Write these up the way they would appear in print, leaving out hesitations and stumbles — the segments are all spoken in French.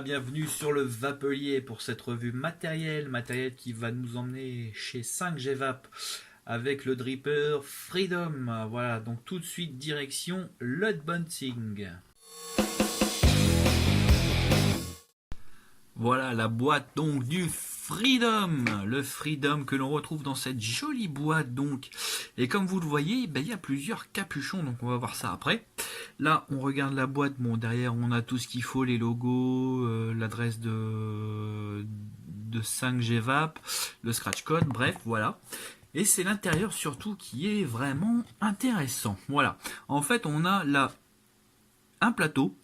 bienvenue sur le Vapelier pour cette revue matériel qui va nous emmener chez 5G Vap avec le dripper Freedom. Voilà, donc tout de suite direction l'unboxing. Voilà la boîte donc du Freedom, le Freedom que l'on retrouve dans cette jolie boîte donc. Et comme vous le voyez, il y a plusieurs capuchons, donc on va voir ça après. Là, on regarde la boîte, bon derrière on a tout ce qu'il faut, les logos, l'adresse de 5G Vap, le scratch code, bref, voilà. Et c'est l'intérieur surtout qui est vraiment intéressant. Voilà, en fait on a là un plateau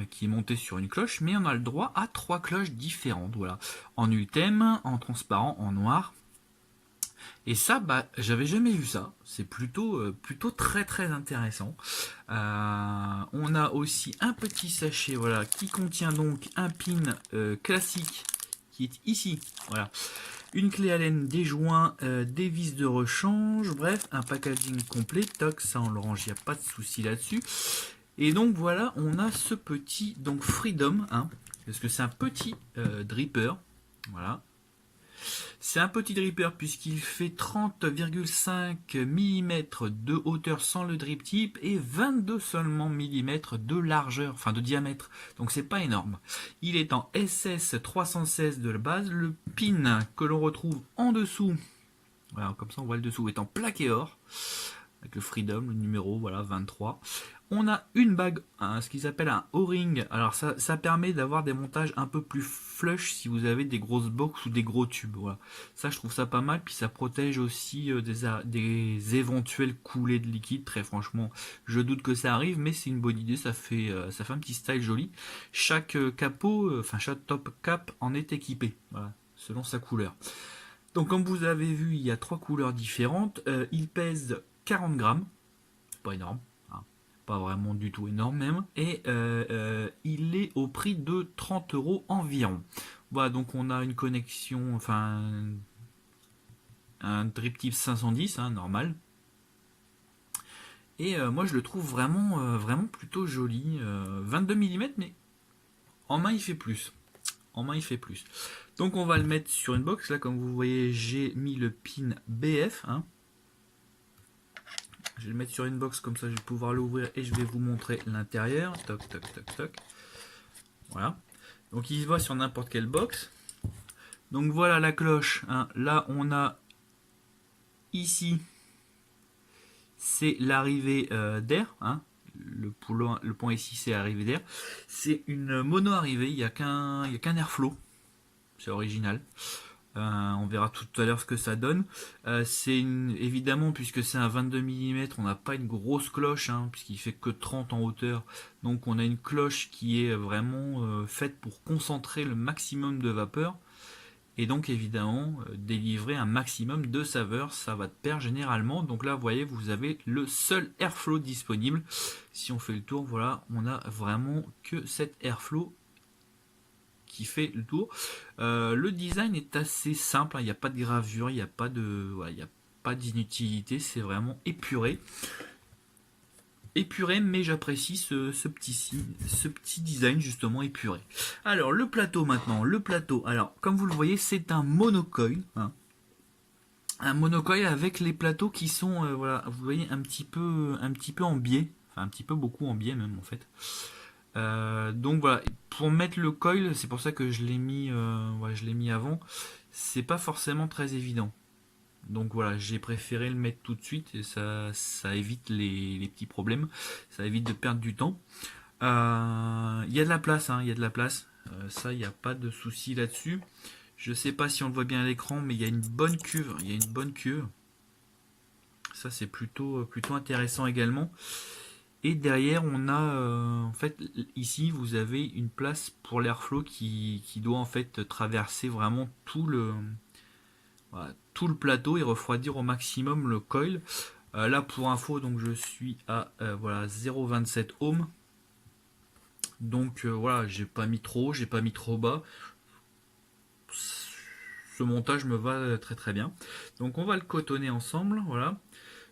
qui est monté sur une cloche, mais on a le droit à 3 cloches différentes, voilà, en ultime, en transparent, en noir. Et ça, j'avais jamais vu ça. C'est plutôt très intéressant. On a aussi un petit sachet, voilà, qui contient donc un pin classique qui est ici, voilà, une clé Allen, des joints, des vis de rechange, bref, un packaging complet. Toc, ça on le range, il n'y a pas de souci là-dessus. Et donc voilà, on a ce petit donc Freedom, hein, parce que c'est un petit dripper, voilà. C'est un petit dripper puisqu'il fait 30,5 mm de hauteur sans le drip tip et 22 seulement mm de largeur, enfin de diamètre. Donc c'est pas énorme. Il est en SS 316 de la base. Le pin que l'on retrouve en dessous, voilà, comme ça on voit le dessous, est en plaqué or. Avec le Freedom, le numéro, voilà, 23. On a une bague, ce qu'ils appellent un O-ring. Alors ça permet d'avoir des montages un peu plus flush si vous avez des grosses box ou des gros tubes. Voilà. Ça, je trouve ça pas mal. Puis ça protège aussi des éventuelles coulées de liquide. Très franchement, je doute que ça arrive, mais c'est une bonne idée. Ça fait un petit style joli. Chaque capot, chaque top cap en est équipé, voilà, selon sa couleur. Donc comme vous avez vu, il y a 3 couleurs différentes. Il pèse 40 grammes. C'est pas énorme. Pas vraiment du tout énorme même, et il est au prix de 30 € environ. Voilà, donc on a une connexion, un drip tip 510, hein, normal. Et moi je le trouve vraiment plutôt joli. 22 mm, mais en main il fait plus. Donc on va le mettre sur une box. Là, comme vous voyez, j'ai mis le pin BF, hein. Je vais le mettre sur une box, comme ça je vais pouvoir l'ouvrir et je vais vous montrer l'intérieur. Toc. Voilà. Donc il se voit sur n'importe quelle box. Donc voilà la cloche, hein. Là on a ici, c'est l'arrivée d'air, hein. Le point ici c'est l'arrivée d'air. C'est une mono arrivée, il n'y a qu'un airflow. C'est original. On verra tout à l'heure ce que ça donne. Évidemment, puisque c'est un 22 mm, on n'a pas une grosse cloche, hein, puisqu'il fait que 30 en hauteur. Donc on a une cloche qui est vraiment faite pour concentrer le maximum de vapeur. Et donc évidemment, délivrer un maximum de saveur, ça va de pair généralement. Donc là, vous voyez, vous avez le seul airflow disponible. Si on fait le tour, voilà, on a vraiment que cet airflow qui fait le tour. Le design est assez simple, hein. Il n'y a pas de gravure, il n'y a pas d'inutilité, c'est vraiment épuré, mais j'apprécie ce petit design justement épuré. Alors le plateau maintenant, alors comme vous le voyez, c'est un monocoil, hein. Un monocoil avec les plateaux qui sont, voilà, vous voyez, un petit peu en biais, un petit peu beaucoup en biais même en fait. Donc voilà, pour mettre le coil, c'est pour ça que je l'ai mis avant, c'est pas forcément très évident. Donc voilà, j'ai préféré le mettre tout de suite et ça évite les petits problèmes, ça évite de perdre du temps. Il y a de la place, hein, ça il n'y a pas de souci là-dessus. Je sais pas si on le voit bien à l'écran, mais il y a une bonne cuve, ça c'est plutôt intéressant également. Et derrière, on a, en fait, ici, vous avez une place pour l'airflow qui doit en fait traverser vraiment tout le plateau et refroidir au maximum le coil. Là, pour info, donc je suis à 0,27 ohms. Donc voilà, j'ai pas mis trop haut, j'ai pas mis trop bas. Ce montage me va très bien. Donc on va le cotonner ensemble, voilà.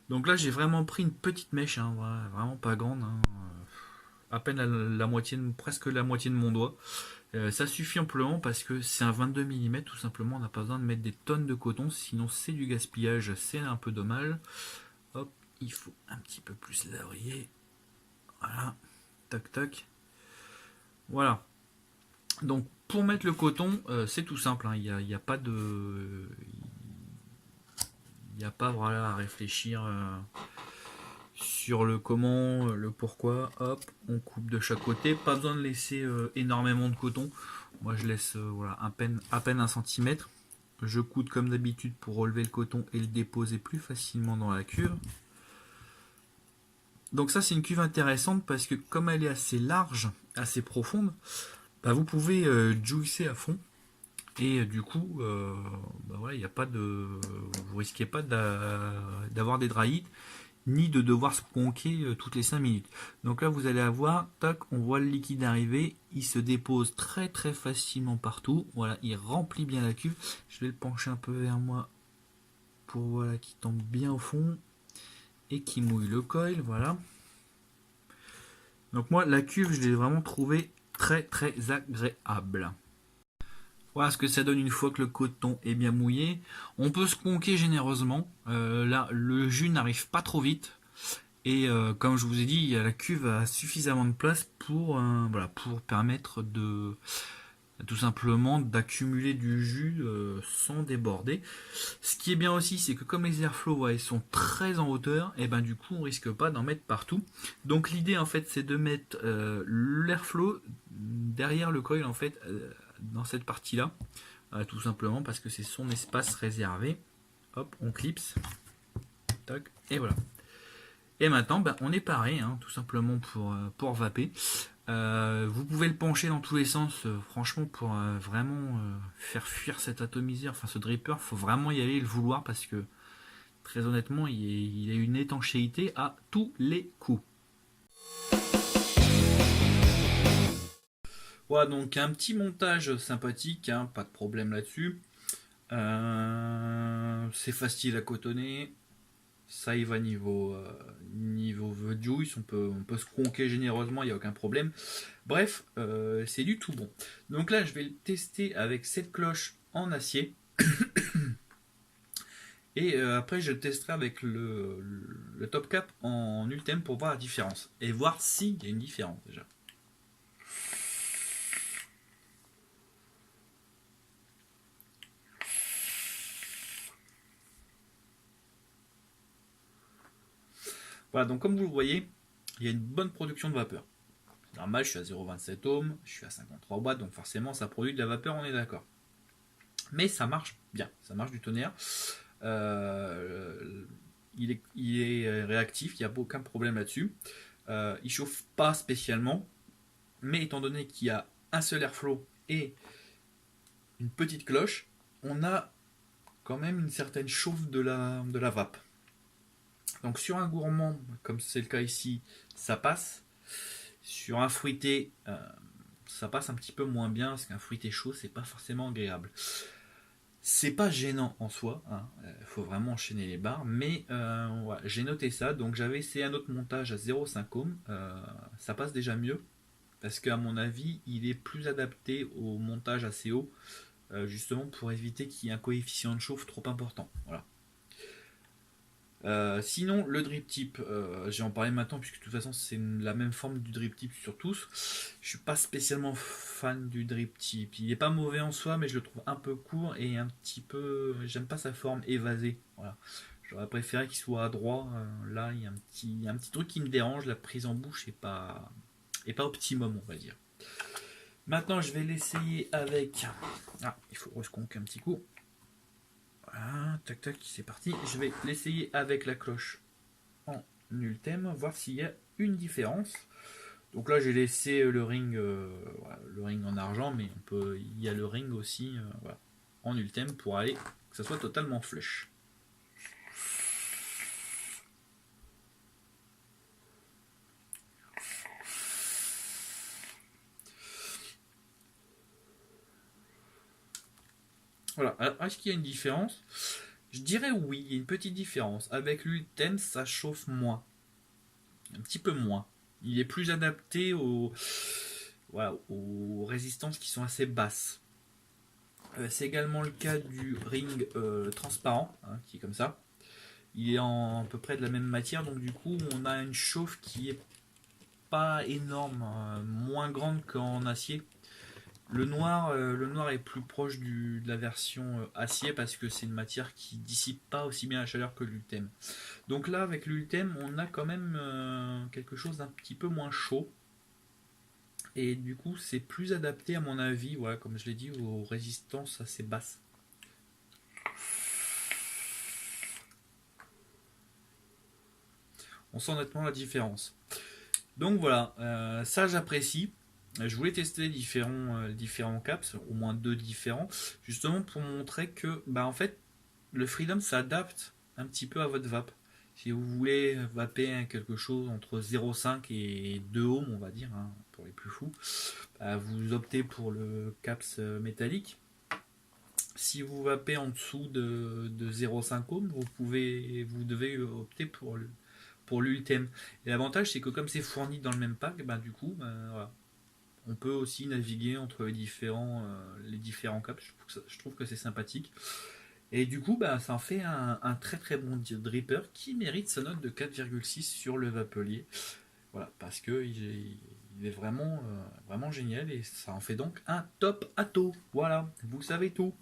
Donc là, j'ai vraiment pris une petite mèche, hein, voilà, vraiment pas grande, hein. À peine presque la moitié de mon doigt. Ça suffit amplement parce que c'est un 22 mm, tout simplement. On n'a pas besoin de mettre des tonnes de coton, sinon c'est du gaspillage, c'est un peu dommage. Hop, il faut un petit peu plus l'oreiller. Voilà, tac tac. Voilà. Donc pour mettre le coton, c'est tout simple. Hein. Il n'y a pas de, il n'y a pas voilà, à réfléchir sur le comment, le pourquoi. Hop, on coupe de chaque côté. Pas besoin de laisser énormément de coton. Moi je laisse voilà, à peine 1 cm. Je coude comme d'habitude pour relever le coton et le déposer plus facilement dans la cuve. Donc ça c'est une cuve intéressante parce que comme elle est assez large, assez profonde, bah, vous pouvez juicer à fond. Et du coup, bah voilà, y a pas de, vous risquez pas d'avoir des drahites, ni de devoir se conquer toutes les 5 minutes. Donc là, vous allez avoir, tac, on voit le liquide arriver, il se dépose très très facilement partout. Voilà, il remplit bien la cuve. Je vais le pencher un peu vers moi pour voilà qu'il tombe bien au fond et qui mouille le coil. Voilà. Donc moi, la cuve, je l'ai vraiment trouvée très très agréable. Voilà ce que ça donne une fois que le coton est bien mouillé. On peut se conquer généreusement. Là, le jus n'arrive pas trop vite. Et comme je vous ai dit, la cuve a suffisamment de place pour, voilà, pour permettre de tout simplement d'accumuler du jus sans déborder. Ce qui est bien aussi, c'est que comme les airflow ouais, ils sont très en hauteur, et ben du coup on risque pas d'en mettre partout. Donc l'idée en fait c'est de mettre l'airflow derrière le coil en fait dans cette partie là, tout simplement parce que c'est son espace réservé. Hop, on clipse, tac, et voilà. Et maintenant, ben, on est paré, hein, tout simplement pour vaper. Vous pouvez le pencher dans tous les sens, franchement, pour vraiment faire fuir cet atomiseur, enfin ce dripper, faut vraiment y aller, le vouloir, parce que très honnêtement, il a une étanchéité à tous les coups. Voilà, donc un petit montage sympathique, hein, pas de problème là-dessus. C'est facile à cotonner. Ça y va niveau juice, on peut se conquer généreusement, il n'y a aucun problème. Bref, c'est du tout bon. Donc là, je vais le tester avec cette cloche en acier. Et après, je le testerai avec le top cap en ultime pour voir la différence. Et voir s'il y a une différence déjà. Voilà, donc comme vous le voyez, il y a une bonne production de vapeur. Normal, je suis à 0,27 ohms, je suis à 53 watts, donc forcément ça produit de la vapeur, on est d'accord. Mais ça marche bien, ça marche du tonnerre. Il est réactif, il n'y a aucun problème là-dessus. Il chauffe pas spécialement, mais étant donné qu'il y a un seul airflow et une petite cloche, on a quand même une certaine chauffe de la vape. Donc sur un gourmand, comme c'est le cas ici, ça passe. Sur un fruité, ça passe un petit peu moins bien, parce qu'un fruité chaud, c'est pas forcément agréable. C'est pas gênant en soi, hein. Faut vraiment enchaîner les barres, mais voilà, j'ai noté ça, donc j'avais essayé un autre montage à 0,5 ohm, ça passe déjà mieux, parce qu'à mon avis, il est plus adapté au montage assez haut, justement pour éviter qu'il y ait un coefficient de chauffe trop important. Voilà. Sinon, le drip tip, j'ai en parlé maintenant puisque de toute façon c'est la même forme du drip tip sur tous. Je suis pas spécialement fan du drip tip. Il est pas mauvais en soi, mais je le trouve un peu court et un petit peu. J'aime pas sa forme évasée. Voilà. J'aurais préféré qu'il soit à droit. Là, il y a un petit truc qui me dérange. La prise en bouche est pas optimum, on va dire. Maintenant, je vais l'essayer avec. Ah, il faut resconquer un petit coup. Voilà, tac tac, c'est parti. Je vais l'essayer avec la cloche en ultime, voir s'il y a une différence. Donc là, j'ai laissé le ring en argent, mais il y a le ring aussi voilà, en ultime pour aller que ça soit totalement flush. Voilà. Alors, est-ce qu'il y a une différence? Je dirais oui, il y a une petite différence. Avec l'ultime, ça chauffe moins. Un petit peu moins. Il est plus adapté voilà, aux résistances qui sont assez basses. C'est également le cas du ring transparent, hein, qui est comme ça. Il est en à peu près de la même matière, donc du coup on a une chauffe qui est pas énorme, moins grande qu'en acier. Le noir est plus proche de la version acier parce que c'est une matière qui dissipe pas aussi bien la chaleur que l'ultème. Donc là, avec l'ultème, on a quand même quelque chose d'un petit peu moins chaud. Et du coup, c'est plus adapté à mon avis, voilà, comme je l'ai dit, aux résistances assez basses. On sent nettement la différence. Donc voilà, ça j'apprécie. Je voulais tester différents caps, au moins deux différents, justement pour montrer que bah, en fait le Freedom s'adapte un petit peu à votre vape. Si vous voulez vaper quelque chose entre 0,5 et 2 ohms, on va dire, hein, pour les plus fous, bah, vous optez pour le caps métallique. Si vous vapez en dessous de 0,5 ohms, vous devez opter pour l'ultime. Et l'avantage, c'est que comme c'est fourni dans le même pack, ben, du coup, voilà, on peut aussi naviguer entre les différents caps. Je trouve que c'est sympathique. Et du coup, bah, ça en fait un très très bon dripper qui mérite sa note de 4,6 sur le Vapelier. Voilà, parce que il est vraiment, vraiment génial et ça en fait donc un top ato. Voilà, vous savez tout.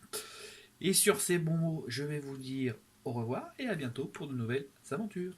Et sur ces bons mots, je vais vous dire au revoir et à bientôt pour de nouvelles aventures.